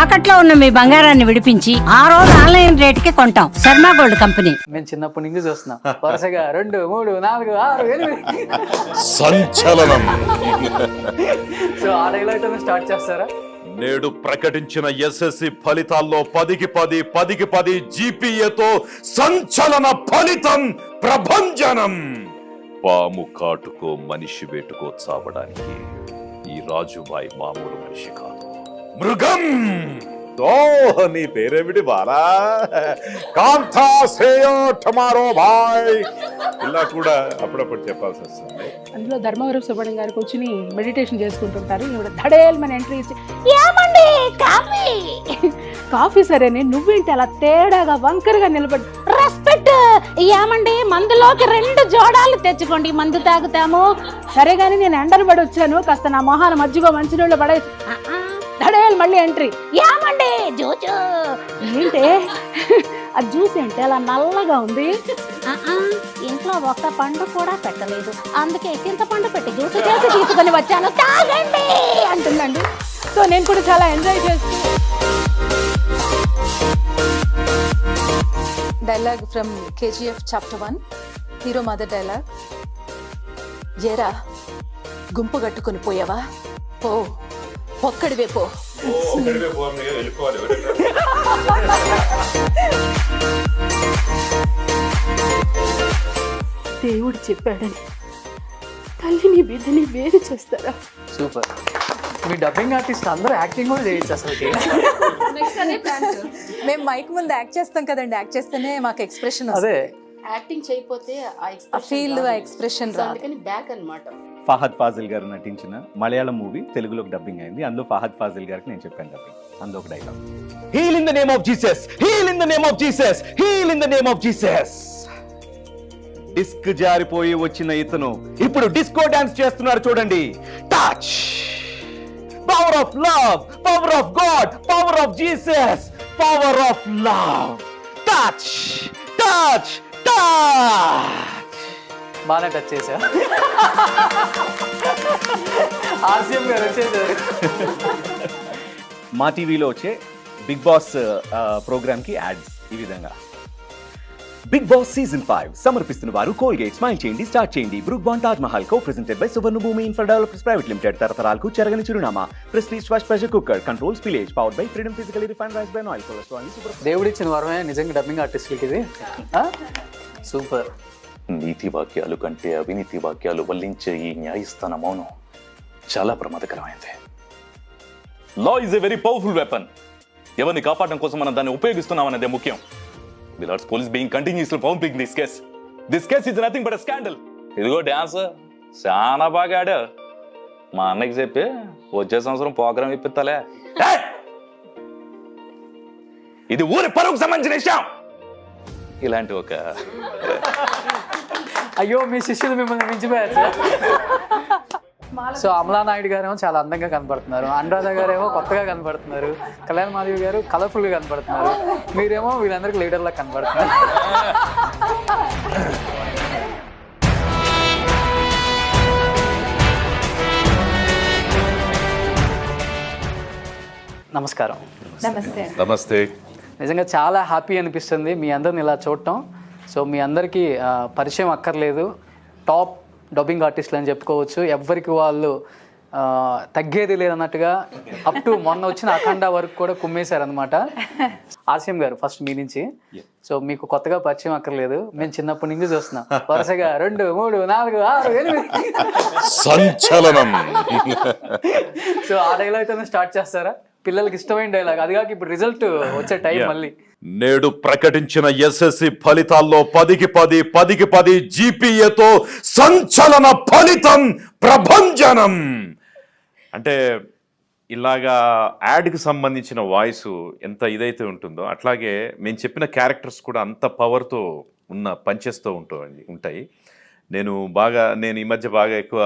తాకట్లో ఉన్న మీ బంగారాన్ని విడిపించి ఆ రోజు ఆన్లైన్ రేటుకి కొంటాం. Sharma gold company. మేము చిన్నప్పటి నుంచి చూస్తున్నాం వరుసగా 2, 3, 4, 6, 8 సంచలనం. సో ఆ డైలాగ్ తో స్టార్ట్ చేస్తారా? నేడు ప్రకటించిన ఎస్ఎస్సి ఫలితాల్లో 10కి 10, 10కి 10 జీపీఏతో సంచలన ఫలితం ప్రభంజనం. పాము కాటుకో మనిషి వేటుకో చావడానికి ఈ రాజుబాయ్ మామూలు మనిషి కాదు, మృగం. ఓ నీ పేరేమిటి బాలా? కాంతా సేయో టమారో బాయ్. ఇలా కూడా అప్పుడప్పుడు చెప్పాల్సి వస్తుంది. అందులో ధర్మవరం సుబ్బయ్య గారు కూర్చుని మెడిటేషన్ చేసుకుంటుంటారు. ఈవిడ ధడేల్ మన ఎంట్రీ ఇచ్చి ఏమండి కాఫీ కాఫీ సరేనే నువ్వేంటి అలా తేడాగా వంకరగా నిలబడి రెస్పెక్ట్ ఏమండి మందులోకి 2 జోడాలు తెచ్చుకోండి మందు తాగుతాము. సరే గాని నేను ఎండలు పడి వచ్చాను కాస్త నా మొహాన మజ్జిగో మంచినీళ్ళు పడే ధడేల్ మళ్ళీ ఎంట్రీ ఏమండి జ్యూసు ఏంటి ఆ జ్యూస్ ఏంటి అలా నల్లగా ఉంది. ఇంట్లో ఒక్క పండు కూడా పెట్టలేదు అందుకే చింతపండు పెట్టి జ్యూస్ చేసి తీసుకొని వచ్చాను తాగండి అంటుందండి. సో నేను కూడా చాలా ఎంజాయ్ చేస్తూ dialogue from KGF chapter 1 hero mother dialogue. ఏరా గుంపు కట్టుకుని పోయావా? పో ఒక్కడివే పో. దేవుడు చెప్పాడని తల్లిని బిడ్డని వేరు చేస్తారా? సూపర్. మీ డబ్బింగ్ ఆర్టిస్ట్ అందరూ యాక్టింగ్ కూడా చేయొచ్చు అసలు. మేము మైక్ ముందు యాక్ట్ చేస్తాం కదండి, యాక్ట్ చేస్తేనే మాకు ఎక్స్ప్రెషన్ అదే యాక్టింగ్ చేయకపోతే ఆ ఫీల్ ఆ ఎక్స్ప్రెషన్ రాదు. అందుకని బ్యాక్ అన్నమాట. ఫహద్ ఫాజిల్ గారు నటించిన మలయాళం మూవీ తెలుగులోకి డబ్బింగ్ అయింది. అందులో ఫహద్ ఫాజిల్ గారికి నేను చెప్పాను డబ్బింగ్. అందులో ఒక dialogue, heal in the name of Jesus, heal in the name of Jesus, heal in the name of Jesus. Disc జారిపోయి వచ్చిన ఇతను ఇప్పుడు డిస్కో డాన్స్ చేస్తున్నారు చూడండి. Touch, power of love, power of God, power of Jesus, power of love. Touch touch touch. బాగానే touch చేశా. ఆర్సీఎం గారు వచ్చేసారు. మా టీవీలో వచ్చే బిగ్ బాస్ ప్రోగ్రామ్ కి యాడ్స్ ఈ విధంగా. బిగ్ బాస్ సీజన్ 5 సమర్పిస్తున్న వారు కోల్గేట్. స్మైల్ చేయండి, స్టార్ట్ చేయండి. Brooke Bond Taj Mahal co presented by Suvarna Bhoomi infra developers private limited. తరతరాలకు చెరగని చిరునామా. Prestige wash pressure cooker controls spillage powered by freedom physically refined rice by oil cholesterol. దేవుడిచ్చిన వరమే నిజంగా డబ్బింగ్ ఆర్టిస్ట్లకి ఇది. సూపర్. నీతి వాక్యాలు కంటే అవినీతి వాక్యాలు వల్లించే ఈ న్యాయస్థాన మౌనం చాలా ప్రమాదకరమైంది. Law is a very powerful weapon. ఎవరిని కాపాడడం కోసం మనం దాన్ని ఉపయోగిస్తున్నాం అనేది ముఖ్యం. The Lord's police being continuously pumping this case. This case is nothing but a scandal. ఇదిగో డాన్స్ చాలా బాగా ఆడా. మా అన్నకి చెప్పి వచ్చే సంవత్సరం ప్రోగ్రామ్ ఇప్పిస్తాలే. ఇది ఊరి పరువుకు సంబంధించిన విషయం. ఇలాంటి ఒక అయ్యో మీ శిష్యులు మిమ్మల్ని మించిపోయారు సార్. సో అమలా నాయుడు గారేమో చాలా అందంగా కనపడుతున్నారు, అనురాధ గారేమో కొత్తగా కనపడుతున్నారు, కళ్యాణ మాధవి గారు కలర్ఫుల్ గా కనపడుతున్నారు, మీరేమో వీళ్ళందరికీ లీడర్ లా కనపడుతున్నారు. నమస్కారం. నమస్తే. నమస్తే. నిజంగా చాలా హ్యాపీ అనిపిస్తుంది మీ అందరిని ఇలా చూడటం. సో మీ అందరికీ పరిచయం అక్కర్లేదు, టాప్ డబ్బింగ్ ఆర్టిస్టులు అని చెప్పుకోవచ్చు. ఎవరికి వాళ్ళు తగ్గేది లేదన్నట్టుగా అప్ టు మొన్న వచ్చిన అఖండ వరకు కూడా కుమ్మేశారనమాట. ఆర్సీఎం గారు ఫస్ట్ మీ నుంచి. సో మీకు కొత్తగా పరిచయం అక్కర్లేదు, మేము చిన్నప్పటి నుంచి చూస్తున్నాం వరుసగా 2, 3, 4, 6, 8 సంచలనం. సో ఆ డైలాగ్ తో స్టార్ట్ చేస్తారా? పిల్లలకి ఇష్టమైన డైలాగ్ అది కాక ఇప్పుడు రిజల్ట్ వచ్చే టైం మళ్ళీ. నేడు ప్రకటించిన ఎస్ఎస్సి ఫలితాల్లో 10కి 10, 10కి 10 జీపీఏతో సంచలన ఫలితం ప్రభంజనం. అంటే ఇలాగా యాడ్కి సంబంధించిన వాయిస్ ఎంత ఇదైతే ఉంటుందో అట్లాగే మేము చెప్పిన క్యారెక్టర్స్ కూడా అంత పవర్తో పంచెస్తో ఉంటాయి. నేను ఈ మధ్య బాగా ఎక్కువ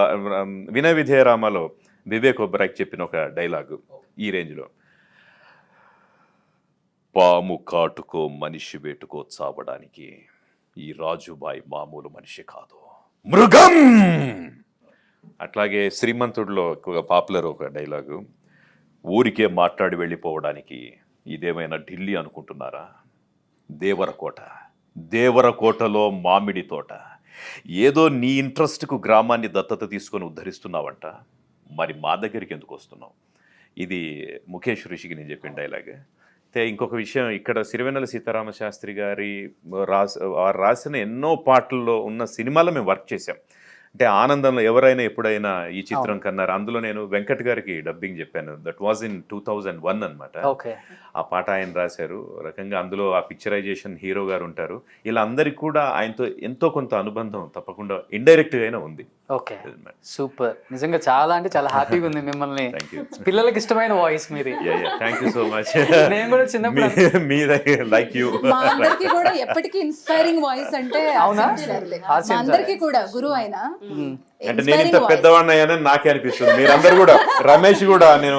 వినయ విధేయరామలో వివేక్ ఒబెరాయ్కి చెప్పిన ఒక డైలాగు ఈ రేంజ్లో, పాము కాటుకో మనిషి వేటుకో చావడానికి ఈ రాజుబాయ్ మామూలు మనిషి కాదు, మృగం. అట్లాగే శ్రీమంతుడిలో ఎక్కువగా పాపులర్ ఒక డైలాగు, ఊరికే మాట్లాడి వెళ్ళిపోవడానికి ఇదేమైనా ఢిల్లీ అనుకుంటున్నారా? దేవరకోటలో మామిడి తోట. ఏదో నీ ఇంట్రెస్ట్కు గ్రామాన్ని దత్తత తీసుకొని ఉద్ధరిస్తున్నావంట, మరి మా దగ్గరికి ఎందుకు వస్తున్నావు? ఇది ముఖేష్ ఋషికి నేను చెప్పిన డైలాగ్. అయితే ఇంకొక విషయం, ఇక్కడ సిరివెన్నెల సీతారామ శాస్త్రి గారి రాసిన ఎన్నో పాటల్లో ఉన్న సినిమాలో మేము వర్క్ చేసాం. అంటే ఆనందంలో ఎవరైనా ఎప్పుడైనా ఈ చిత్రం కన్నారు, అందులో నేను వెంకట్ గారికి డబ్బింగ్ చెప్పాను. దట్ వాజ్ ఇన్ 2001 అనమాట. ఆ పాట ఆయన రాశారు. రకంగా అందులో ఆ పిక్చరైజేషన్ హీరో గారు ఉంటారు. ఇలా అందరికి కూడా ఆయనతో ఎంతో కొంత అనుబంధం తప్పకుండా ఇండైరెక్ట్ గా అయినా ఉంది. Okay, super. నిజంగా చాలా అంటే చాలా హ్యాపీగా ఉంది మిమ్మల్ని. పిల్లలకి ఇష్టమైన వాయిస్ మీది. Thank you so much. నేను కూడా చిన్నప్పుడు మీ లైక్ యూ. మా అందరికి కూడా ఎప్పటికీ ఇన్స్పైరింగ్ వాయిస్ అంటే అవునా? మా అందరికి కూడా గురువు ఆయన. అంటే నేను ఇంత పెద్దవాడిని అయ్యానని నాకే అనిపిస్తుంది. మీరందరూ కూడా, రమేష్ కూడా, నేను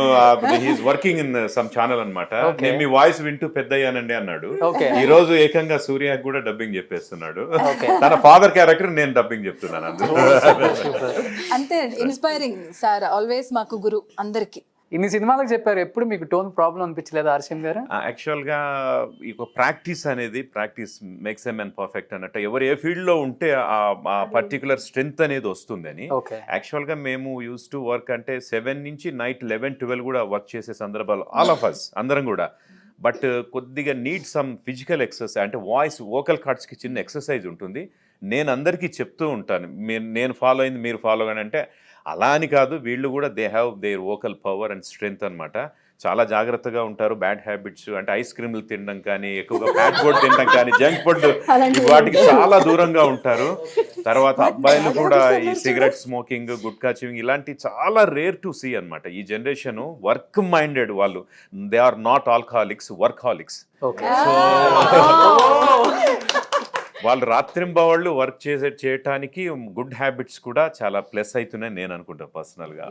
he's working in some channel అనమాట, నేను మీ వాయిస్ వింటూ పెద్ద అయ్యానండి అన్నాడు. ఈ రోజు ఏకంగా సూర్యకి కూడా డబ్బింగ్ చెప్పేస్తున్నాడు. తన ఫాదర్ క్యారెక్టర్ నేను డబ్బింగ్ చెప్తున్నాను అందులో. అంతే, ఇన్స్పైరింగ్ సార్ ఆల్వేస్ మాకు గురు అందరికి. ఇన్ని సినిమాలకు చెప్పారు, ఎప్పుడు మీకు టోన్ ప్రాబ్లం అనిపించలేదు ఆర్సిఎం గారు? యాక్చువల్గా ఈ ప్రాక్టీస్ అనేది, practice makes a man perfect అన్నట్టు. ఎవరు ఏ ఫీల్డ్లో ఉంటే ఆ పర్టికులర్ స్ట్రెంగ్త్ అనేది వస్తుందని. యాక్చువల్గా మేము యూస్ టు వర్క్ అంటే 7 నుంచి నైట్ 11-12 కూడా వర్క్ చేసే సందర్భాలు, ఆల్ ఆఫ్ అస్ అందరం కూడా. బట్ కొద్దిగా నీడ్ సమ్ ఫిజికల్ ఎక్సర్సైజ్, అంటే వాయిస్ వోకల్ కార్డ్స్కి చిన్న ఎక్సర్సైజ్ ఉంటుంది. నేను అందరికీ చెప్తూ ఉంటాను, నేను ఫాలో అయింది మీరు ఫాలో కానీ అంటే అలా అని కాదు, వీళ్ళు కూడా they have their vocal power and strength అనమాట. చాలా జాగ్రత్తగా ఉంటారు. బ్యాడ్ హ్యాబిట్స్ అంటే ఐస్ క్రీమ్లు తినడం కానీ, ఎక్కువగా ఫ్యాట్ ఫుడ్ తినడం కానీ, జంక్ ఫుడ్, వాటికి చాలా దూరంగా ఉంటారు. తర్వాత అబ్బాయిలు కూడా ఈ సిగరెట్ స్మోకింగ్, గుట్కా చివింగ్ ఇలాంటి చాలా రేర్ టు సీ అనమాట. ఈ జనరేషన్ వర్క్ మైండెడ్ వాళ్ళు. They are not alcoholics, workaholics. వాళ్ళు రాత్రింబవళ్ళు వర్క్ చేయటానికి గుడ్ హ్యాబిట్స్ కూడా చాలా ప్లస్ అవుతున్నాయి నేను అనుకుంటా పర్సనల్ గా.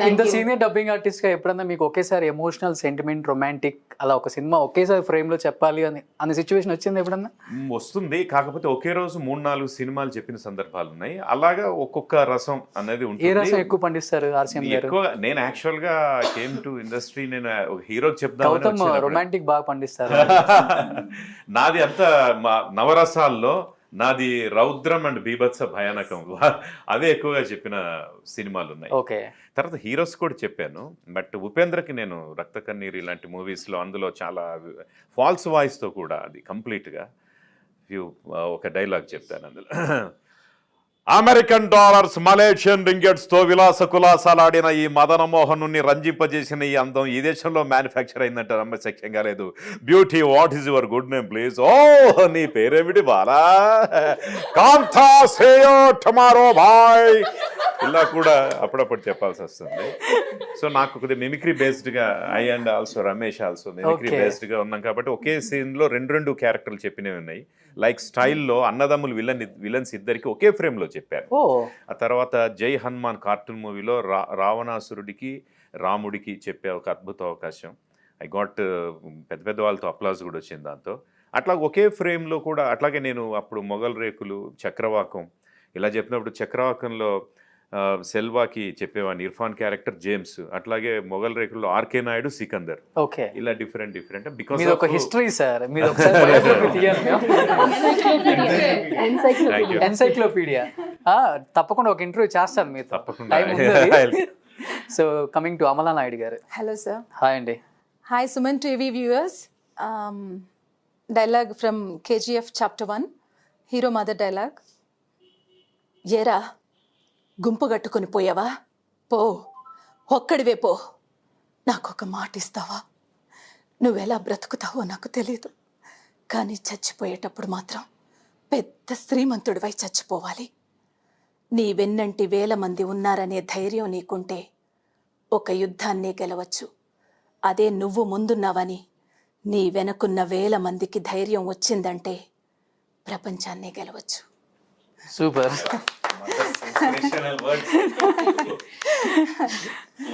ఇంత సీనియర్ డబ్బింగ్ ఆర్టిస్ట్ గా ఎప్పుడన్నా మీకు ఒకేసారి ఎమోషనల్, సెంటిమెంట్, రొమాంటిక్ అలా ఒక సినిమా ఒకేసారి ఫ్రేమ్ లో చెప్పాలి అనే సిచ్యువేషన్ వచ్చింది ఎప్పుడన్నా? వస్తుంది, కాకపోతే ఒకే రోజు 3-4 సినిమాలు చెప్పిన సందర్భాలు ఉన్నాయి. అలాగా ఒక్కొక్క రసం అనేది ఉంటుంది. ఏ రసం ఎక్కువ పండిస్తారు ఆర్సిఎం గారు? ఎక్కువ నేను యాక్చువల్ గా కేమ్ టు ఇండస్ట్రీ, నేను హీరో చెప్తాను, రొమాంటిక్ బాగా పండిస్తారు. నాది అంతా నవరసాల్లో నాది రౌద్రం అండ్ బీభత్స భయానకం, అవే ఎక్కువగా చెప్పిన సినిమాలు ఉన్నాయి. తర్వాత హీరోస్ కూడా చెప్పాను. బట్ ఉపేంద్రకి నేను రక్త కన్నీరు ఇలాంటి మూవీస్లో, అందులో చాలా ఫాల్స్ వాయిస్తో కూడా అది కంప్లీట్గా ఒక డైలాగ్ చెప్తాను అందులో. అమెరికన్ డాలర్స్, మలేషియన్ రింగెట్స్ తో విలాస కులాసాలాడిన ఈ మదన మోహనుని రంజింపజేసిన ఈ అందం ఈ దేశంలో మ్యానుఫ్యాక్చర్ అయిందంటే నమ్మశక్యంగా లేదు. Beauty, what is your good name please? ఓ నీ పేరేమిటి బాలా? కాంతా సేయో టుమారో బాయ్. ఇలా కూడా అప్పుడప్పుడు చెప్పాల్సి వస్తుంది. సో నాకు కొద్దిగా మిమిక్రీ బేస్డ్గా, I and also Ramesh also mimicry బేస్డ్గా ఉన్నాం కాబట్టి ఒకే సీన్లో 2 క్యారెక్టర్లు చెప్పినవి ఉన్నాయి. లైక్ స్టైల్లో అన్నదమ్ములు విలన్స్ ఇద్దరికి ఒకే ఫ్రేమ్లో చెప్పారు. ఆ తర్వాత జై హనుమాన్ కార్టూన్ మూవీలో రావణాసురుడికి రాముడికి చెప్పే ఒక అద్భుత అవకాశం. ఐ గాట్ పెద్ద వాళ్ళతో అప్లాజ్ కూడా వచ్చింది దాంతో. అట్లా ఒకే ఫ్రేమ్లో కూడా. అట్లాగే నేను అప్పుడు మొగల్ రేకులు, చక్రవాకం ఇలా చెప్పినప్పుడు చక్రవాకంలో సెల్వాకి చెప్పేవాడిని, ఇర్ఫాన్ క్యారెక్టర్ జేమ్స్. అట్లాగే మొగల్ రేకుల్లో ఆర్కే నాయుడు, సికందర్. ఇలా డిఫరెంట్ బికాస్ ఒక హిస్టరీ సార్, ఎన్సైక్లోపీడియా. తప్పకుండా ఒక ఇంటర్వ్యూ చేస్తాను మీరు, తప్పకుండా. So coming to Amala Naidu గారు. Hello sir. హాయ్ అండి. Hi Suman TV viewers. Dialogue from KGF Chapter 1, hero mother dialogue. ఏరా గుంపు కట్టుకొని పోయావా? పో, ఒక్కడివే పో. నాకొక మాట ఇస్తావా? నువ్వెలా బ్రతుకుతావో నాకు తెలీదు, కానీ చచ్చిపోయేటప్పుడు మాత్రం పెద్ద శ్రీమంతుడివై చచ్చిపోవాలి. నీ వెన్నంటి 1000 మంది ఉన్నారనే ధైర్యం నీకుంటే ఒక యుద్ధాన్నే గెలవచ్చు. అదే నువ్వు ముందున్నావని నీ వెనకున్న 1000 మందికి ధైర్యం వచ్చిందంటే ప్రపంచాన్నే గెలవచ్చు. సూపర్.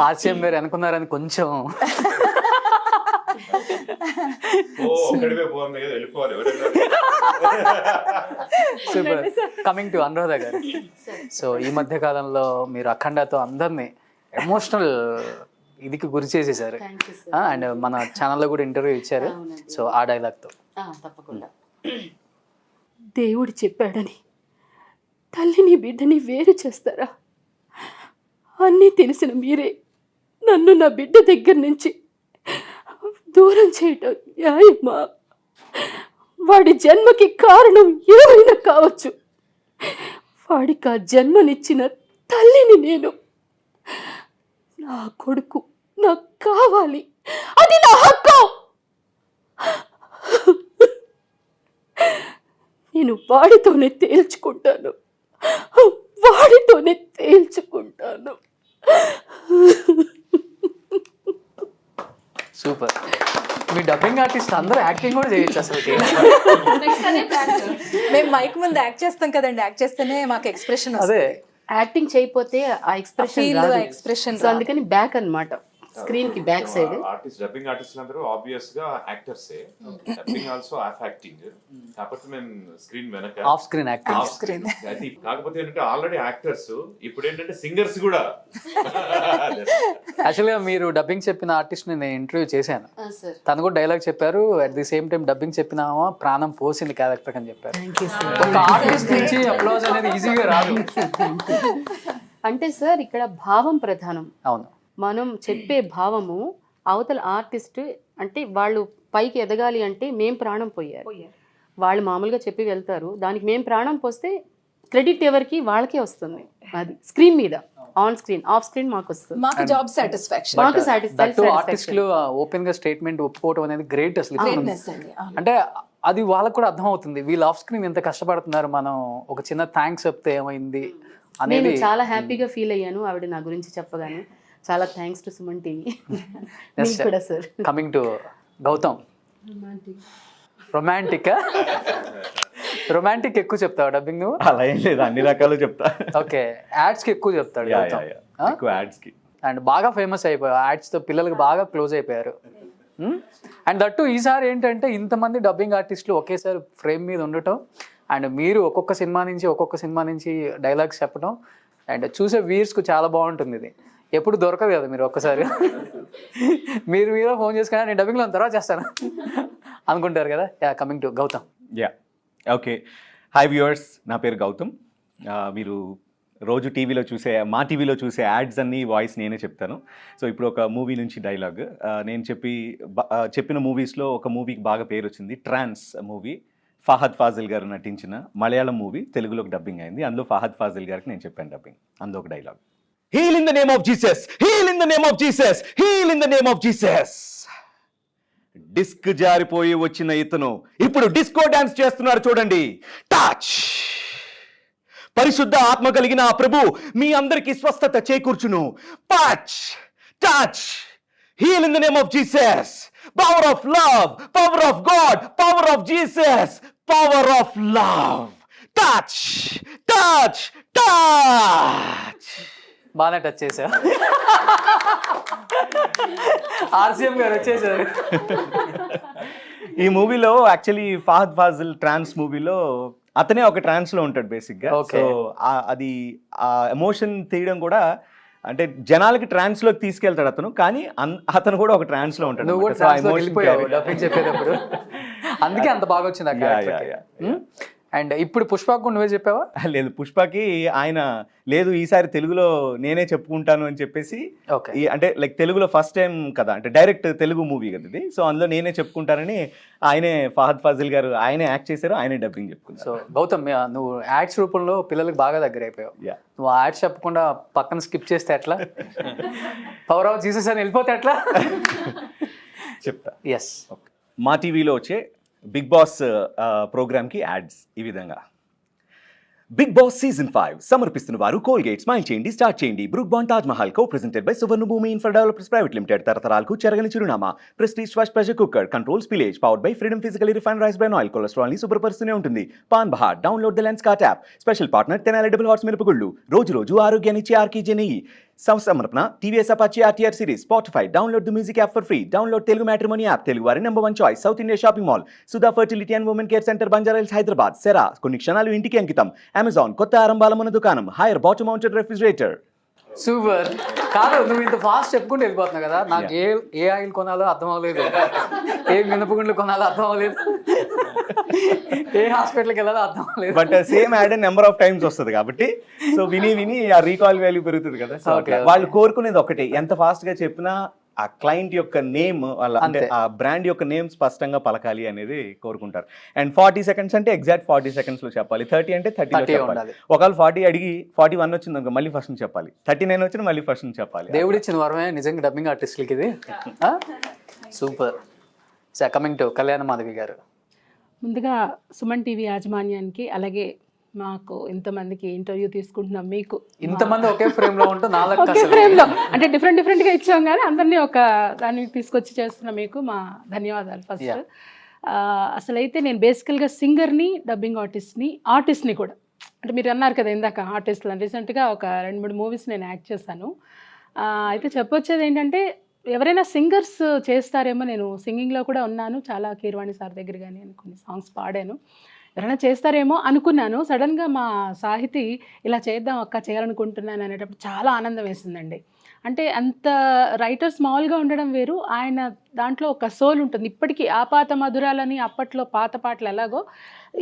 ఆర్సిఎం గారు అనుకున్నారని కొంచెం సూపర్. కమింగ్ టు అనురాధ గారు. సో ఈ మధ్య కాలంలో మీరు అఖండతో అందరినీ ఎమోషనల్ ఇదికి గురి చేసేసారు. Thank you sir. అండ్ మన ఛానల్లో కూడా ఇంటర్వ్యూ ఇచ్చారు. అవునండి. సో ఆ డైలాగ్తో తప్పకుండా. దేవుడు చెప్పాడని తల్లిని బిడ్డని వేరు చేస్తారా? అన్నీ తెలిసిన మీరే నన్ను నా బిడ్డ దగ్గర నుంచి దూరం చేయటం న్యాయమా? వాడి జన్మకి కారణం ఏమైనా కావచ్చు. వాడికి ఆ జన్మనిచ్చిన తల్లిని నేను. నా కొడుకు నాకు కావాలి, అది నా హక్కు. నేను వాడితోనే తేల్చుకుంటాను. సూపర్. మీ డబ్బింగ్ ఆర్టిస్ట్ అందరూ యాక్టింగ్ కూడా చేయొచ్చు అసలు. మేము మైక్ ముందు యాక్ట్ చేస్తాం కదండి, యాక్ట్ చేస్తేనే మాకు ఎక్స్ప్రెషన్ అదే యాక్టింగ్ చేయకపోతే ఆ ఎక్స్ప్రెషన్ ఫీల్ రాదు. ఎక్స్ప్రెషన్ సో అందుకని బ్యాక్ అన్నమాట, స్క్రీన్ కి back side. Artist dubbing artist అందరూ ఆబ్వియస్ గా యాక్టర్సే. Dubbing also half acting. కాకపోతే మేము స్క్రీన్ వెనక off screen acting. Off screen. కాకపోతే ఏంటంటే ఆల్రెడీ యాక్టర్స్, ఇప్పుడు ఏంటంటే సింగర్స్ కూడా. యాక్చువల్గా మీరు డబ్బింగ్ చెప్పిన ఆర్టిస్ట్ నేను ఇంటర్వ్యూ చేశాను. సార్ తను కూడా డైలాగ్ చెప్పారు. At the same time dubbing చెప్పినామా ప్రాణం పోసింది క్యారెక్టర్ అని చెప్పారు. ఒక ఆర్టిస్ట్ నుంచి అప్లోజ్ అనేది ఈజీగా రాదు. అంటే సార్ ఇక్కడ భావం ప్రధానం. అవును. మనం చెప్పే భావము అవతల ఆర్టిస్ట్ అంటే వాళ్ళు పైకి ఎదగాలి అంటే మేం ప్రాణం పోయారు. వాళ్ళు మామూలుగా చెప్పి వెళ్తారు, దానికి మేం ప్రాణం పోస్తే క్రెడిట్ ఎవరికి వాళ్ళకే వస్తుంది. అది స్క్రీన్ మీద, ఆన్ స్క్రీన్, ఆఫ్ స్క్రీన్ మాకు వస్తుంది. మాకు జాబ్ సాటిస్ఫాక్షన్. మాకు ఆర్టిస్టులు ఓపెన్ గా స్టేట్మెంట్ ఒప్పుకోవడం అనేది గ్రేట్ అసలు. Greatness అండి. అవును. అంటే అది వాళ్ళకు కూడా అర్థం అవుతుంది, వీళ్ళు ఆఫ్ స్క్రీన్ ఎంత కష్టపడుతున్నారు, మనం ఒక చిన్న థ్యాంక్స్ చెప్తే ఏమైంది నేను అనేది. చాలా హ్యాపీగా ఫీల్ అయ్యాను ఆవిడ నా గురించి చెప్పగానే. చాలా థ్యాంక్స్ టు సుమన్ టీవీ. కూడా sir. Coming to Gautam, romantic romantic ఎక్కువ చెప్తావు డబ్బింగ్ నువ్వు? అలా ఏం లేదు, అన్ని రకాలు చెప్తా. ఓకే, యాడ్స్ కి ఎక్కువ చెప్తాడు గౌతమ్. ఎక్కువ యాడ్స్ కి. అండ్ బాగా ఫేమస్ అయిపోయావు యాడ్స్ తో, పిల్లలకి బాగా క్లోజ్ అయిపోయారు. అండ్ దట్టు ఈసారి ఏంటంటే ఇంతమంది డబ్బింగ్ ఆర్టిస్టులు ఒకేసారి ఫ్రేమ్ మీద ఉండటం, అండ్ మీరు ఒక్కొక్క సినిమా నుంచి డైలాగ్స్ చెప్పడం, అండ్ చూసే వ్యూయర్స్కు చాలా బాగుంటుంది. ఇది ఎప్పుడు దొరకదు కదా, మీరు ఒక్కసారి మీరు ఫోన్ చేసుకున్నా నేను డబ్బింగ్లో తర్వాత చేస్తాను అనుకుంటారు కదా. Coming to Gautam. Okay, hi viewers, నా పేరు గౌతమ్. మీరు రోజు మా టీవీలో చూసే యాడ్స్ అన్ని వాయిస్ నేనే చెప్తాను. సో ఇప్పుడు ఒక మూవీ నుంచి డైలాగ్ నేను చెప్పిన మూవీస్లో ఒక మూవీకి బాగా పేరు వచ్చింది, ట్రాన్స్ మూవీ. ఫహద్ ఫాజిల్ గారు నటించిన మలయాళం మూవీ తెలుగులోకి డబ్బింగ్ అయింది. అందులో ఫహద్ ఫాజిల్ గారికి నేను చెప్పాను డబ్బింగ్. అందులో ఒక dialogue, heal in the name of Jesus, heal in the name of Jesus, heal in the name of Jesus. Disc జారిపోయి వచ్చిన ఇతను ఇప్పుడు డిస్కో డాన్స్ చేస్తున్నారు చూడండి. టచ్. పరిశుద్ధ ఆత్మ కలిగిన ఆ ప్రభు మీ అందరికీ స్వస్థత చేకూర్చును. Touch touch. Heal in the name of Jesus. Power of love, power of God, power of Jesus, power of love. Touch, touch, touch. బాగానే టచ్ చేశా. ఆర్సీఎం గారు వచ్చేసారు. ఈ మూవీలో యాక్చువల్లీ ఫహద్ ఫాజిల్ ట్రాన్స్ మూవీలో అతనే ఒక ట్రాన్స్లో ఉంటాడు బేసిక్గా. సో అది ఆ ఎమోషన్ తీయడం కూడా అంటే జనాలకి ట్రాన్స్ లోకి తీసుకెళ్తాడు అతను, కానీ అతను కూడా ఒక ట్రాన్స్ లో ఉంటాడు. నువ్వు కూడా ట్రాన్స్ లోకి వెళ్ళిపోయావు డబ్బింగ్ చెప్పేటప్పుడు, అందుకే అంత బాగా వచ్చింది ఆ క్యారెక్టర్. అండ్ ఇప్పుడు పుష్పకు నువ్వే చెప్పావా? లేదు, పుష్పకి ఆయన లేదు ఈసారి తెలుగులో నేనే చెప్పుకుంటాను అని చెప్పేసి, అంటే లైక్ తెలుగులో ఫస్ట్ టైం కదా, అంటే డైరెక్ట్ తెలుగు మూవీ కదా ఇది. సో అందులో నేనే చెప్పుకుంటానని ఆయనే ఫహద్ ఫాజిల్ గారు ఆయనే యాక్ట్ చేశారు, ఆయనే డబ్బింగ్ చెప్పుకున్నారు. సో గౌతమ్, నువ్వు యాడ్స్ రూపంలో పిల్లలకు బాగా దగ్గర అయిపోయావు. నువ్వు యాడ్స్ చెప్పకుండా పక్కన స్కిప్ చేస్తే ఎట్లా? పవర్ ఆఫ్ జీసస్ అని వెళ్ళిపోతే ఎట్లా? చెప్తా. ఎస్. మా టీవీలో వచ్చే బిగ్ బాస్ ప్రోగ్రామ్కి యాడ్స్ ఈ విధంగా. బిగ్ బాస్ సీజన్ 5 సమర్పిస్తున్న వారు కోల్గేట్. స్మైల్ చేయండి, స్టార్ట్ చేయండి. Brooke Bond Taj Mahal co presented by Suvarna Bhoomi infra developers private limited. తరతరాలకు చెరగని చిరునామా. Prestige wash pressure cooker, controls spillage, powered by freedom physically refined rice bran oil. Cholesterol ని శుభ్రపరుస్తూనే ఉంటుంది. Pan Bahar, download the Lenskart app. Special partner Tenali double horse మిరపగుళ్ళు. రోజు ఆరోగ్యాన్నిచ్చే ఆర్కీజే నెయ్యి. సమర్పణ TVS Apache RTR series. Spotify, download the music app for free. Download Telugu matrimony app, Telugu వారి number 1 choice. South India shopping mall, Sudha fertility and women care centre, Banjara Hills, Hyderabad. Cera, కొన్ని క్షణాలు ఇంటికి అంకితం. అమెజాన్, కొత్త ఆరంభాల మన దుకాణం. Haier bottom mounted refrigerator. Super. కాదు, నువ్వు ఇంత ఫాస్ట్ చెప్పుకుంటూ వెళ్ళిపోతున్నావు కదా, నాకు ఏ ఆయిల్ కొనాలో అర్థం అవ్వలేదు, ఏ మినపగుండ్లు కొనాలో అర్థం అవ్వలేదు, ఏ హాస్పిటల్కి వెళ్ళాలో అర్థం అవ్వలేదు. But same add number of times వస్తుంది కాబట్టి సో విని ఆ రీకాల్ వాల్యూ పెరుగుతుంది కదా. సో వాళ్ళు కోరుకునేది ఒకటే, ఎంత ఫాస్ట్ గా చెప్పినా ఆ క్లయింట్ యొక్క నేమ్ వాళ్ళ అంటే ఆ బ్రాండ్ యొక్క నేమ్ స్పష్టంగా పలకాలి అనేది కోరుకుంటారు. అండ్ 40 seconds అంటే ఎగ్జాక్ట్ 40 seconds లో చెప్పాలి, 30 అంటే 30 లో చెప్పాలి. ఒకవేళ 40 అడిగి 41 వచ్చింది అనుకో మళ్ళీ ఫస్ట్ నుంచి చెప్పాలి, 39 వచ్చిన మళ్ళీ ఫస్ట్ నుంచి చెప్పాలి. దేవుడు ఇచ్చిన వరమే నిజంగా డబ్బింగ్ ఆర్టిస్ట్లకి ఇది. సూపర్. సో కమింగ్ టు కళ్యాణ మాధవి గారు, ముందుగా సుమన్ టీవీ యాజమాన్యానికి, అలాగే మాకు ఇంతమందికి ఇంటర్వ్యూ తీసుకుంటున్నాం, మీకు ఇంతమంది ఒకే ఫ్రేమ్ లో ఉంటూ నాలుగు ఒకే ఫ్రేమ్ లో అంటే డిఫరెంట్ గా ఇచ్చాం కానీ అందరినీ ఒక దాన్ని తీసుకొచ్చి చేస్తున్న మీకు మా ధన్యవాదాలు. ఫస్ట్ అసలైతే నేను బేసికల్గా సింగర్ని, డబ్బింగ్ ఆర్టిస్ట్ని కూడా, అంటే మీరు అన్నారు కదా ఇందాక ఆర్టిస్ట్లు అని, రీసెంట్గా ఒక 2-3 మూవీస్ నేను యాక్ట్ చేశాను. అయితే చెప్పొచ్చేది ఏంటంటే ఎవరైనా సింగర్స్ చేస్తారేమో, నేను సింగింగ్లో కూడా ఉన్నాను, చాలా కీరవాణి సార్ దగ్గర కానీ నేను కొన్ని సాంగ్స్ పాడాను, ఎవరైనా చేస్తారేమో అనుకున్నాను. సడన్గా మా సాహితీ ఇలా చేద్దాం అక్క, చేయాలనుకుంటున్నాను అనేటప్పుడు చాలా ఆనందం వేసిందండి. అంటే అంత రైటర్స్ మామూలుగా ఉండడం వేరు, ఆయన దాంట్లో ఒక సోల్ ఉంటుంది. ఇప్పటికీ ఆపాత మధురాలని అప్పట్లో పాత పాటలు ఎలాగో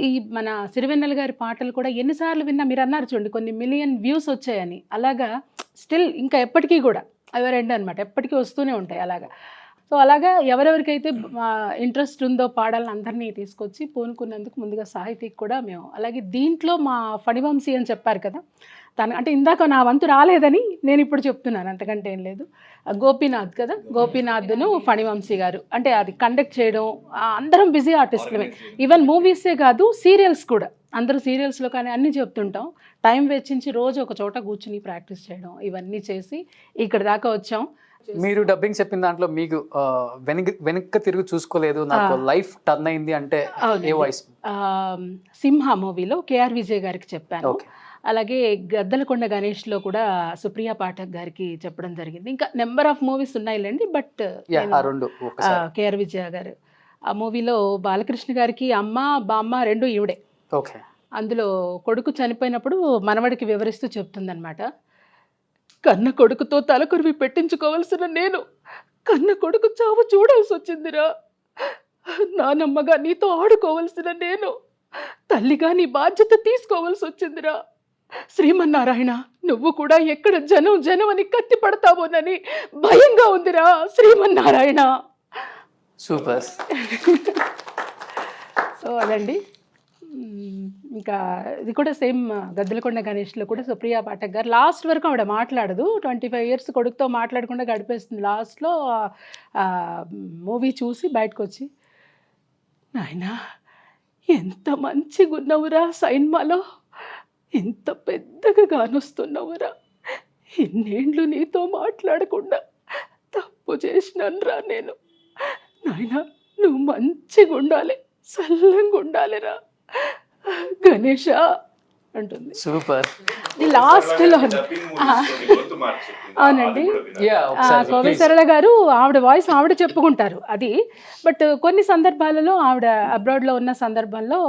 ఈ మన సిరివెన్నెల గారి పాటలు కూడా ఎన్నిసార్లు విన్నా, మీరు అన్నారు చూడండి కొన్ని మిలియన్ వ్యూస్ వచ్చాయని, అలాగా స్టిల్ ఇంకా ఎప్పటికీ కూడా అవి రెండు అనమాట, ఎప్పటికీ వస్తూనే ఉంటాయి అలాగా. సో అలాగా ఎవరెవరికైతే ఇంట్రెస్ట్ ఉందో పాడాలని అందరినీ తీసుకొచ్చి పూనుకున్నందుకు ముందుగా సాహితీకి కూడా మేము, అలాగే దీంట్లో మా ఫణివంశీ అని చెప్పారు కదా, తను అంటే ఇందాక నా వంతు రాలేదని నేను ఇప్పుడు చెప్తున్నాను, అంతకంటే ఏం లేదు. గోపీనాథ్ కదా, గోపీనాథ్ను ఫణివంశీ గారు, అంటే అది కండక్ట్ చేయడం, అందరం బిజీ ఆర్టిస్టులమే, ఈవెన్ మూవీసే కాదు సీరియల్స్ కూడా, అందరూ సీరియల్స్లో కానీ అన్నీ చెప్తుంటాం, టైం వెచ్చించి రోజు ఒక చోట కూర్చుని ప్రాక్టీస్ చేయడం, ఇవన్నీ చేసి ఇక్కడ దాకా వచ్చాం. మీరు డబ్బింగ్ చెప్పిన దాంట్లో మీకు వెనక్కి తిరిగి చూసుకోలేదు, నాకు లైఫ్ టర్న్ అయింది అంటే ఏ వాయిస్? సింహ మూవీలో కేఆర్ విజయ్ గారికి చెప్పాను, అలాగే గద్దలకొండ గణేష్లో కూడా సుప్రియా పాఠక్ గారికి చెప్పడం జరిగింది. ఇంకా నెంబర్ ఆఫ్ మూవీస్ ఉన్నాయిలేండి, బట్ కేఆర్ విజయ గారు ఆ మూవీలో బాలకృష్ణ గారికి అమ్మ బామ్మ రెండు ఈవిడే. ఓకే. అందులో కొడుకు చనిపోయినప్పుడు మనవడికి వివరిస్తూ చెప్తుందనమాట, కన్న కొడుకుతో తలకొరివి పెట్టించుకోవాల్సిన నేను కన్న కొడుకు చావు చూడాల్సి వచ్చిందిరా, నానమ్మగా నీతో ఆడుకోవాల్సిన నేను తల్లిగా నీ బాధ్యత తీసుకోవాల్సి వచ్చిందిరా, శ్రీమన్నారాయణ నువ్వు కూడా ఎక్కడ జనం అని కత్తి పడతావోనని భయంగా ఉందిరా శ్రీమన్నారాయణ. సూపర్. సో అదండి. ఇంకా ఇది కూడా సేమ్ గద్దలకొండ గణేష్లో కూడా సుప్రియా పాఠక్ గారు లాస్ట్ వరకు ఆవిడ మాట్లాడదు, 25 years కొడుకుతో మాట్లాడకుండా గడిపేస్తుంది. లాస్ట్లో మూవీ చూసి బయటకు వచ్చి, నాయనా ఎంత మంచిగా ఉన్నవురా సైన్మాలో, ఎంత పెద్దగా గానొస్తున్నావురా, ఇన్నేళ్ళు నీతో మాట్లాడకుండా తప్పు చేసినానురా నేను, నాయనా నువ్వు మంచిగా ఉండాలి, చల్లంగా ఉండాలిరా గణేష అంటుంది. సూపర్. లాస్ట్లో అవునండి, కోవెల సరళ గారు ఆవిడ వాయిస్ ఆవిడ చెప్పుకుంటారు అది, బట్ కొన్ని సందర్భాలలో ఆవిడ అబ్రాడ్లో ఉన్న సందర్భంలో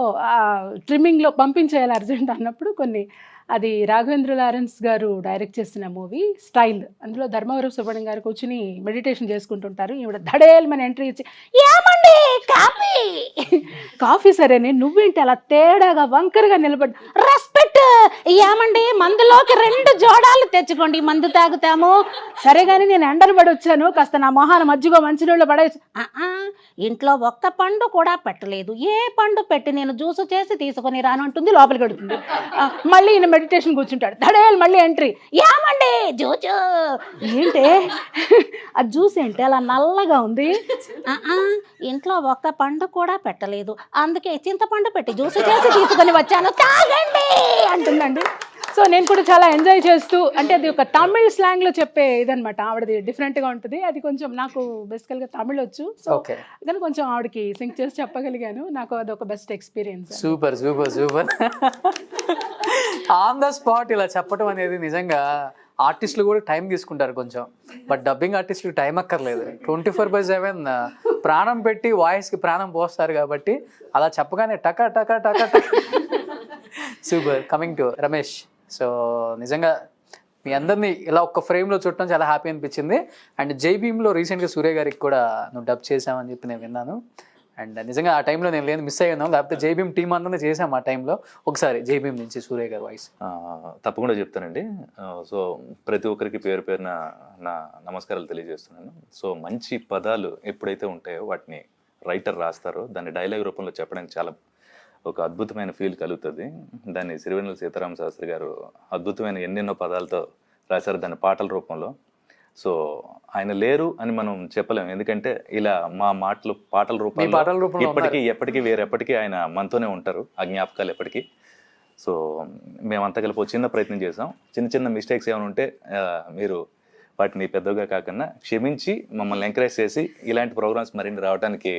ట్రిమ్మింగ్లో పంపించేయాలి అర్జెంట్ అన్నప్పుడు కొన్ని, అది రాఘవేంద్ర లారెన్స్ గారు డైరెక్ట్ చేసిన మూవీ స్టైల్, అందులో ధర్మవరం సుబ్రహ్మణ్యం గారు కూర్చుని మెడిటేషన్ చేసుకుంటుంటారు, ఈవిడ ధడేల్మని ఎంట్రీ ఇచ్చి ఏమండి కాఫీ సరేనే నువ్వేంటి అలా తేడాగా వంకరగా నిలబడి, రెస్పెక్ట్ ఏమండి మందులోకి 2 జోడాలు తెచ్చుకోండి మందు తాగుతాము, సరే కానీ నేను ఎండలు పడి వచ్చాను కాస్త నా మొహాన మజ్జిగో మంచినీళ్ళు పడేసి, ఇంట్లో ఒక్క పండు కూడా పెట్టలేదు, ఏ పండు పెట్టి నేను జ్యూసు చేసి తీసుకొని రానంటుంది, లోపలికి వెడుతుంది, మళ్ళీ ఈయన మెడిటేషన్ కూర్చుంటాడు, ధడేలు మళ్ళీ ఎంట్రీ, ఏమండి జ్యూసు ఏంటి ఆ జ్యూస్ ఏంటి అలా నల్లగా ఉంది, ఇంట్లో ఒక్క పండు కూడా పెట్టలేదు అందుకే చింతపండు పెట్టి జ్యూస్ చేసి తీసుకొని వచ్చాను తాగండి అంటుందండి. సో నేను కూడా చాలా ఎంజాయ్ చేస్తూ, అంటే అది ఒక తమిళ్ స్లాంగ్లో చెప్పే ఇదనమాట, ఆవిడది డిఫరెంట్గా ఉంటుంది, అది కొంచెం నాకు బేసికల్గా తమిళ్ వచ్చు, సో కానీ కొంచెం ఆవిడకి సింక్ చేసి చెప్పగలిగాను, నాకు అది ఒక best experience. Super super super. On the spot ఇలా చెప్పడం అనేది నిజంగా ఆర్టిస్టులు కూడా టైం తీసుకుంటారు కొంచెం, బట్ డబ్బింగ్ ఆర్టిస్టులు టైం అక్కర్లేదు, 24/7 ప్రాణం పెట్టి వాయిస్కి ప్రాణం పోస్తారు కాబట్టి అలా చెప్పగానే టక టక టక టక. Super. Coming to Ramesh, so నిజంగా మీ అందరినీ ఇలా ఒక్క ఫ్రేమ్లో చూడటం చాలా హ్యాపీ అనిపించింది. అండ్ జై భీమ్లో రీసెంట్గా సూర్య గారికి కూడా నువ్వు డబ్ చేసామని చెప్పి నేను విన్నాను. అండ్ నిజంగా ఆ టైంలో నేను లేదు, మిస్ అయ్యాను. లేకపోతే జై భీమ్ టీం అందరినీ చేసాం ఆ టైంలో. ఒకసారి జై భీమ్ నుంచి సూర్య గారి వాయిస్. తప్పకుండా చెప్తానండి. సో ప్రతి ఒక్కరికి పేరు పేరున నా నమస్కారాలు తెలియజేస్తున్నాను. సో మంచి పదాలు ఎప్పుడైతే ఉంటాయో వాటిని రైటర్ రాస్తారో దాన్ని డైలాగ్ రూపంలో చెప్పడానికి చాలా ఒక అద్భుతమైన ఫీల్ కలుగుతుంది. దాన్ని సిరివెన్నెల సీతారామ శాస్త్రి గారు అద్భుతమైన ఎన్నెన్నో పదాలతో రాశారు దాన్ని పాటల రూపంలో. సో ఆయన లేరు అని మనం చెప్పలేము, ఎందుకంటే ఇలా మా మాటలు పాటల రూపంలో ఇప్పటికీ ఎప్పటికీ వేరెప్పటికీ ఆయన మనతోనే ఉంటారు, ఆ జ్ఞాపకాలు ఎప్పటికీ. సో మేమంతా కలిపి ఒక చిన్న ప్రయత్నం చేసాం. చిన్న చిన్న మిస్టేక్స్ ఏమైనా ఉంటే మీరు వాటిని పెద్దగా కాకుండా క్షమించి మమ్మల్ని ఎంకరేజ్ చేసి ఇలాంటి ప్రోగ్రామ్స్ మరిన్ని రావడానికి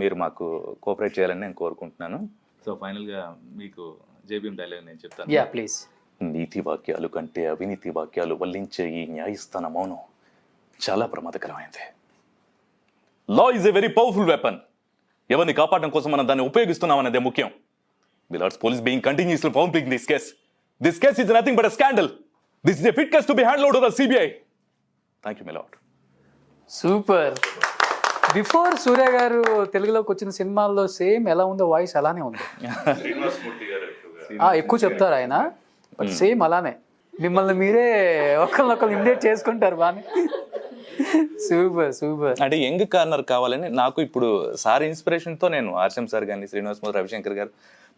మీరు మాకు కోఆపరేట్ చేయాలని నేను కోరుకుంటున్నాను. సో ఫైనల్గా మీకు జై భీమ్ డైలాగ్ నేను చెప్తాను. Yeah please. నీతి వాక్యాలు కంటే అవినీతి వాక్యాలు వల్లించే ఈ న్యాయస్థాన మౌనం చాలా ప్రమాదకరమైంది. Law is a very powerful weapon. ఎవరిని కాపాడడం కోసం మనం దాన్ని ఉపయోగిస్తున్నాం అనేదే ముఖ్యం. The lords police being continuously founding this case. This case is nothing but a scandal. This is a fit case to be hand over to the CBI. Thank you my lord. Super. Before Surya గారు తెలుగులోకి వచ్చిన సినిమాల్లో same ఎలా ఉందో voice అలానే ఉంది. ఎక్కువ చెప్తారు ఆయన, బట్ సేమ్ అలానే మిమ్మల్ని మీరే ఒకరినొకరు ఇమిటేట్ చేసుకుంటారు బాగా. Super super. అంటే యంగ్ కార్నర్ కావాలని నాకు ఇప్పుడు సార్ ఇన్స్పిరేషన్తో నేను ఆర్ఎం సార్ కానీ శ్రీనివాస్ మోదీ, రవిశంకర్ గారు,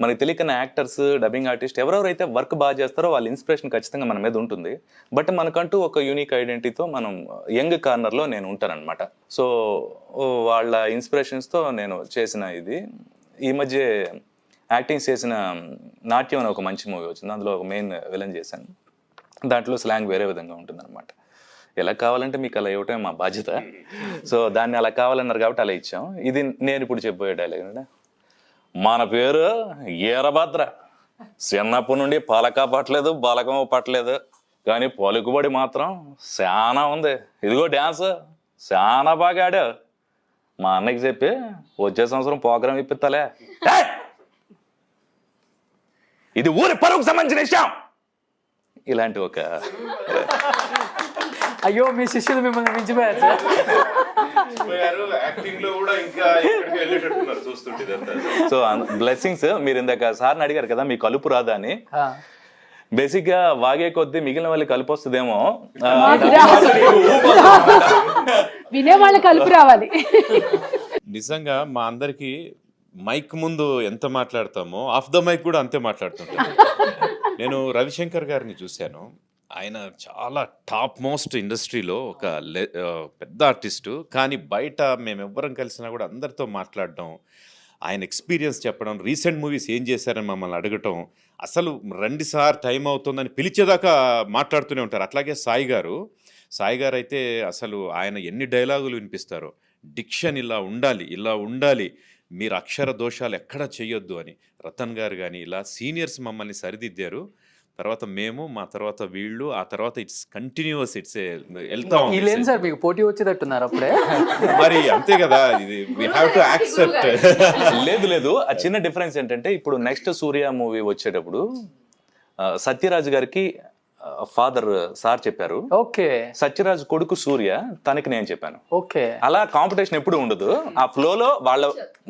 మనకి తెలియకన్న యాక్టర్స్, డబ్బింగ్ ఆర్టిస్ట్ ఎవరెవరైతే వర్క్ బాగా చేస్తారో వాళ్ళ ఇన్స్పిరేషన్ ఖచ్చితంగా మన మీద ఉంటుంది. బట్ మనకంటూ ఒక యూనిక్ ఐడెంటిటీతో మనం యంగ్ కార్నర్లో నేను ఉంటానన్నమాట. సో వాళ్ళ ఇన్స్పిరేషన్స్తో నేను చేసిన ఇది. ఈ మధ్య యాక్టింగ్ చేసిన నాట్యం అనే ఒక మంచి మూవీ వచ్చింది, అందులో ఒక మెయిన్ విలన్ చేశాను. దాంట్లో స్లాంగ్ వేరే విధంగా ఉంటుందన్నమాట. ఎలా కావాలంటే మీకు అలా ఇవ్వటమే మా బాధ్యత. సో దాన్ని అలా కావాలన్నారు కాబట్టి అలా ఇచ్చాం. ఇది నేను ఇప్పుడు చెప్పబోయే డైలాగ్ అంటే, మన పేరు ఈరభద్ర, చిన్నప్పటి నుండి పలక పట్టలేదు బాలకం పట్టలేదు, కానీ పలుకుబడి మాత్రం చాలా ఉంది. ఇదిగో డ్యాన్స్ చాలా బాగా ఆడావు, మా అన్నకి చెప్పి వచ్చే సంవత్సరం ప్రోగ్రాం ఇప్పిస్తాలే. ఇది ఊరి పరువుకు సంబంధించిన విషయం. ఇలాంటి ఒక అయ్యో మీ శిష్యులు మిమ్మల్ని మించిపోయారు సార్. So blessings. మీరు ఇందాక సార్ని అడిగారు కదా మీ కలుపు రాదా అని. బేసిక్ గా వాగే కొద్దీ మిగిలిన వాళ్ళకి కలుపు వస్తుందేమో, వినే వాళ్ళ కలుపు రావాలి. నిజంగా మా అందరికి మైక్ ముందు ఎంత మాట్లాడతామో ఆఫ్ ద మైక్ కూడా అంతే మాట్లాడుతుంటాం. నేను రవిశంకర్ గారిని చూశాను. ఆయన చాలా టాప్ మోస్ట్ ఇండస్ట్రీలో ఒక పెద్ద ఆర్టిస్టు, కానీ బయట మేము ఎవ్వరం కలిసినా కూడా అందరితో మాట్లాడడం, ఆయన ఎక్స్పీరియన్స్ చెప్పడం, రీసెంట్ మూవీస్ ఏం చేశారని మమ్మల్ని అడగటం, అసలు రండి సార్ టైం అవుతుందని పిలిచేదాకా మాట్లాడుతూనే ఉంటారు. అట్లాగే సాయి గారు అయితే అసలు ఆయన ఎన్ని డైలాగులు వినిపిస్తారో, డిక్షన్ ఇలా ఉండాలి, మీరు అక్షర దోషాలు ఎక్కడ చెయ్యొద్దు అని రతన్ గారు కానీ ఇలా సీనియర్స్ మమ్మల్ని సరిదిద్దారు. తర్వాత మేము, మా తర్వాత వీళ్ళు, ఆ తర్వాత ఇట్స్ కంటిన్యూస్, ఇట్స్ వెళ్తాం. సార్ మీకు పోటీ వచ్చేటట్టున్నారు అప్పుడే. మరి అంతే కదా, ఇది వి హావ్ టు యాక్సెప్ట్. లేదు ఆ చిన్న డిఫరెన్స్ ఏంటంటే, ఇప్పుడు నెక్స్ట్ సూర్య మూవీ వచ్చేటప్పుడు సత్యరాజ్ గారికి ఫాదర్ సార్ చెప్పారు, ఓకే, సత్యరాజ్ కొడుకు సూర్య, తనకి నేను చెప్పాను. ఓకే, అలా కాంపిటీషన్ ఎప్పుడు ఉండదు. ఆ ఫ్లోలో వాళ్ళ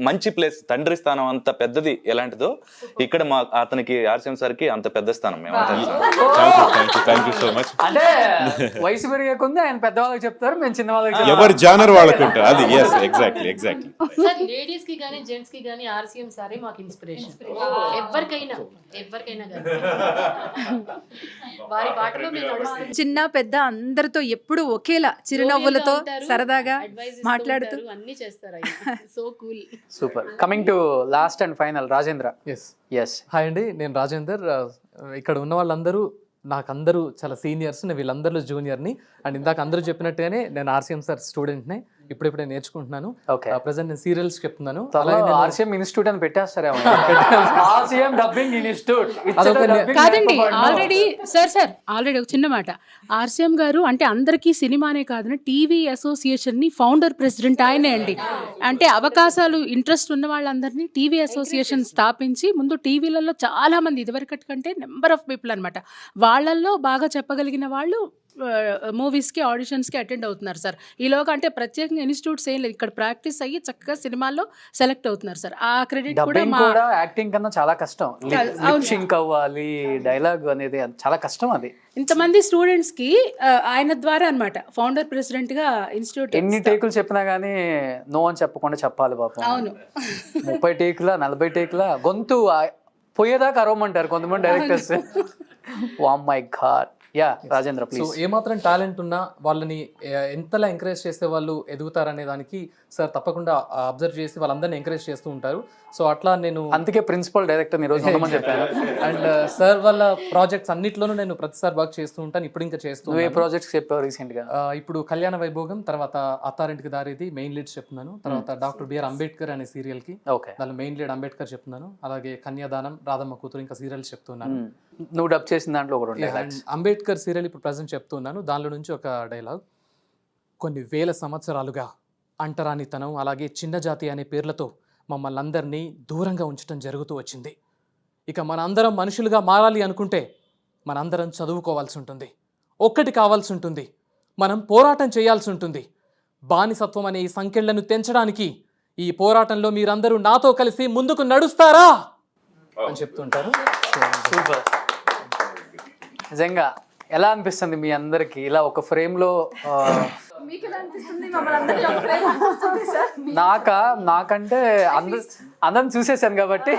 మంచి ప్లేస్, తండ్రి స్థానం అంత పెద్దది ఎలాంటిదో ఇక్కడ మా అతనికి ఆర్సీఎం సార్ కి అంత పెద్ద స్థానం. Thank you so much. అంటే వయసు పెరిగే కొంది ఆయన పెద్దవాళ్ళకి చెప్తారు, మేము చిన్న వాళ్ళకి ఎవరి జానర్ వాళ్ళకి ఉంటారు. అది ఎగ్జాక్ట్లీ సార్ లేడీస్ కి కానీ జెంట్స్ కి కానీ ఆర్సీఎం సారే మాకు ఇన్స్పిరేషన్. ఎవరికైనా కానీ వారి బాటలో మేము నడుస్తాం. చిన్న పెద్ద అందరితో ఎప్పుడు ఒకేలా చిరునవ్వులతో సరదాగా మాట్లాడుతూ అన్ని చేస్తారు. So cool. Super. Coming to last and final, Rajendra. Yes hi అండి, నేను రాజేందర్. ఇక్కడ ఉన్న వాళ్ళందరూ నాకు అందరూ చాలా సీనియర్స్, నేను వీళ్ళందరూ జూనియర్ని. అండ్ ఇందాక అందరూ చెప్పినట్టుగానే నేను ఆర్సీఎం సార్ స్టూడెంట్ని. ఇప్పుడిప్పుడే నేర్చుకుంటున్నాను. Okay. ప్రజెంట్ నేను సీరియల్స్ చెప్తున్నాను. ఆర్సీఎం ఇన్స్టిట్యూట్ అని పెట్టేస్తారేమో. ఆర్సీఎం డబ్బింగ్ ఇన్స్టిట్యూట్ కాదండి, ఆల్రెడీ ఆల్రెడీ ఒక చిన్న మాట, ఆర్సీఎం గారు అంటే అందరికీ సినిమానే కాదని టీవీ అసోసియేషన్ ని ఫౌండర్ ప్రెసిడెంట్ ఆయనే అండి. అంటే అవకాశాలు ఇంట్రెస్ట్ ఉన్న వాళ్ళందరినీ టీవీ అసోసియేషన్ స్థాపించి ముందు టీవీలలో చాలా మంది ఇదివరకటి కంటే నెంబర్ ఆఫ్ పీపుల్ అనమాట, వాళ్ళల్లో బాగా చెప్పగలిగిన వాళ్ళు మూవీస్కి ఆడిషన్స్కి అటెండ్ అవుతున్నారు సార్. ఈలోగా అంటే ప్రత్యేకంగా ఇన్స్టిట్యూట్స్ ఏం లేదు, ఇక్కడ ప్రాక్టీస్ అయ్యి చక్కగా సినిమాల్లో సెలెక్ట్ అవుతున్నారు సార్. ఆ క్రెడిట్ కూడా డబ్బింగ్ కూడా యాక్టింగ్ కన్నా చాలా కష్టం. లిప్ అవ్వాలి, డైలాగ్ అనేది చాలా కష్టం. అది ఇంతమంది స్టూడెంట్స్కి ఆయన ద్వారా అన్నమాట ఫౌండర్ ప్రెసిడెంట్గా ఇన్స్టిట్యూట్. ఎన్ని టేకులు చెప్పినా గానీ నో అని చెప్పకుండా చెప్పాలి పాపం. అవును 30 టేకుల 40 టేకుల గొంతు పోయేదాకా అరవమంటారు కొంతమంది directors. Oh my god. Ya Rajendra so please. ఏమాత్రం టాలెంట్ ఉన్నా వాళ్ళని ఎంతలా ఎంకరేజ్ చేస్తే వాళ్ళు ఎదుగుతారనే దానికి సార్ తప్పకుండా అబ్జర్వ్ చేసి వాళ్ళందరినీ ఎంకరేజ్ చేస్తూ ఉంటారు. సో అట్లా నేను అందుకే ప్రిన్సిపల్ డైరెక్టర్ ఈ రోజు ఉండమని చెప్పాను. అండ్ సార్ వాళ్ళ ప్రాజెక్ట్స్ అన్నిట్లోనూ నేను ప్రతిసారి వర్క్ చేస్తూ ఉంటాను. ఇప్పుడు ఇంకా చేస్తూ నువ్వు ఏ ప్రాజెక్ట్స్ చెప్పావు రీసెంట్ గా? ఇప్పుడు కళ్యాణ వైభోగం, తర్వాత అత్తారింటికి దారేది మెయిన్ లీడ్స్ చెప్తున్నాను. తర్వాత డాక్టర్ బిఆర్ అంబేద్కర్ అనే సీరియల్ కి ఓకే, దాని మెయిన్ లీడ్ అంబేద్కర్ చెప్తున్నాను. అలాగే కన్యాదానం, రాధమ్మ కూతురు, ఇంకా సీరియల్స్ చెప్తున్నాను. నువ్వు డబ్ చేసిన దాంట్లో ఒకటి ఉంటాయి. అండ్ అంబేద్కర్ సీరియల్ ఇప్పుడు ప్రజెంట్ చెప్తున్నాను. దానిలో నుంచి ఒక డైలాగ్, కొన్ని వేల సంవత్సరాలుగా అంటరానితనం అలాగే చిన్న జాతి అనే పేర్లతో మమ్మల్ని అందరినీ దూరంగా ఉంచడం జరుగుతూ వచ్చింది. ఇక మనందరం మనుషులుగా మారాలి అనుకుంటే మనందరం చదువుకోవాల్సి ఉంటుంది, ఒక్కటి కావాల్సి ఉంటుంది, మనం పోరాటం చేయాల్సి ఉంటుంది. బానిసత్వం అనే ఈ సంకెళ్లను తెంచడానికి ఈ పోరాటంలో మీరందరూ నాతో కలిసి ముందుకు నడుస్తారా అని చెప్తుంటారు. సూపర్. నిజంగా ఎలా అనిపిస్తుంది మీ అందరికి ఇలా ఒక ఫ్రేమ్ లో? నాకంటే అందరం చూసేసాను కాబట్టి.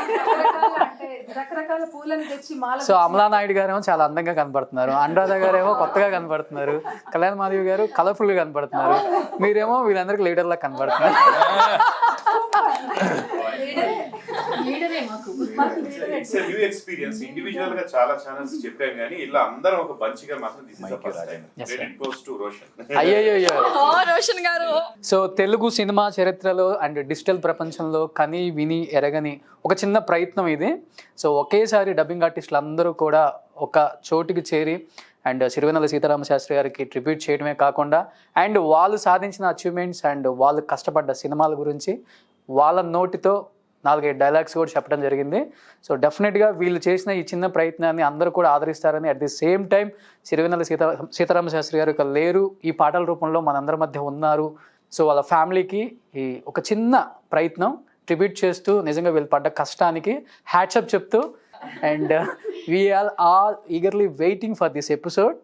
రకరకాల పూలను తెచ్చి సో అమలా నాయుడు గారేమో చాలా అందంగా కనపడుతున్నారు, అనురాధ గారేమో కొత్తగా కనపడుతున్నారు, కళ్యాణ మాధవి గారు కలర్ఫుల్ గా కనపడుతున్నారు, మీరేమో వీళ్ళందరికీ లీడర్ లా కనపడుతున్నారు. ఇండివిజువల్ గా చాలా ఛానల్స్ చెప్పాం కానీ ఇలా అందరం ఒక బంచిగా మాత్రం అయ్యో. సో తెలుగు సినిమా చరిత్రలో అండ్ డిజిటల్ ప్రపంచంలో కని విని ఎరగని ఒక చిన్న ప్రయత్నం ఇది. సో ఒకేసారి డబ్బింగ్ ఆర్టిస్టులు అందరూ కూడా ఒక చోటికి చేరి అండ్ సిరివెన్నెల సీతారామ శాస్త్రి గారికి ట్రిబ్యూట్ చేయడమే కాకుండా అండ్ వాళ్ళు సాధించిన అచీవ్మెంట్స్ అండ్ వాళ్ళు కష్టపడ్డ సినిమాల గురించి వాళ్ళ నోటితో 4-5 డైలాగ్స్ కూడా చెప్పడం జరిగింది. సో డెఫినెట్గా వీళ్ళు చేసిన ఈ చిన్న ప్రయత్నాన్ని అందరూ కూడా ఆదరిస్తారని, at the same time Sirivennela Seetharama Sastri garu ఇక లేరు, ఈ పాటల రూపంలో మనందరి మధ్య ఉన్నారు. సో వాళ్ళ ఫ్యామిలీకి ఈ ఒక చిన్న ప్రయత్నం ట్రిబ్యూట్ చేస్తూ నిజంగా వీళ్ళు పడ్డ కష్టానికి హ్యాట్సప్ చెప్తూ and we're all eagerly waiting for this episode.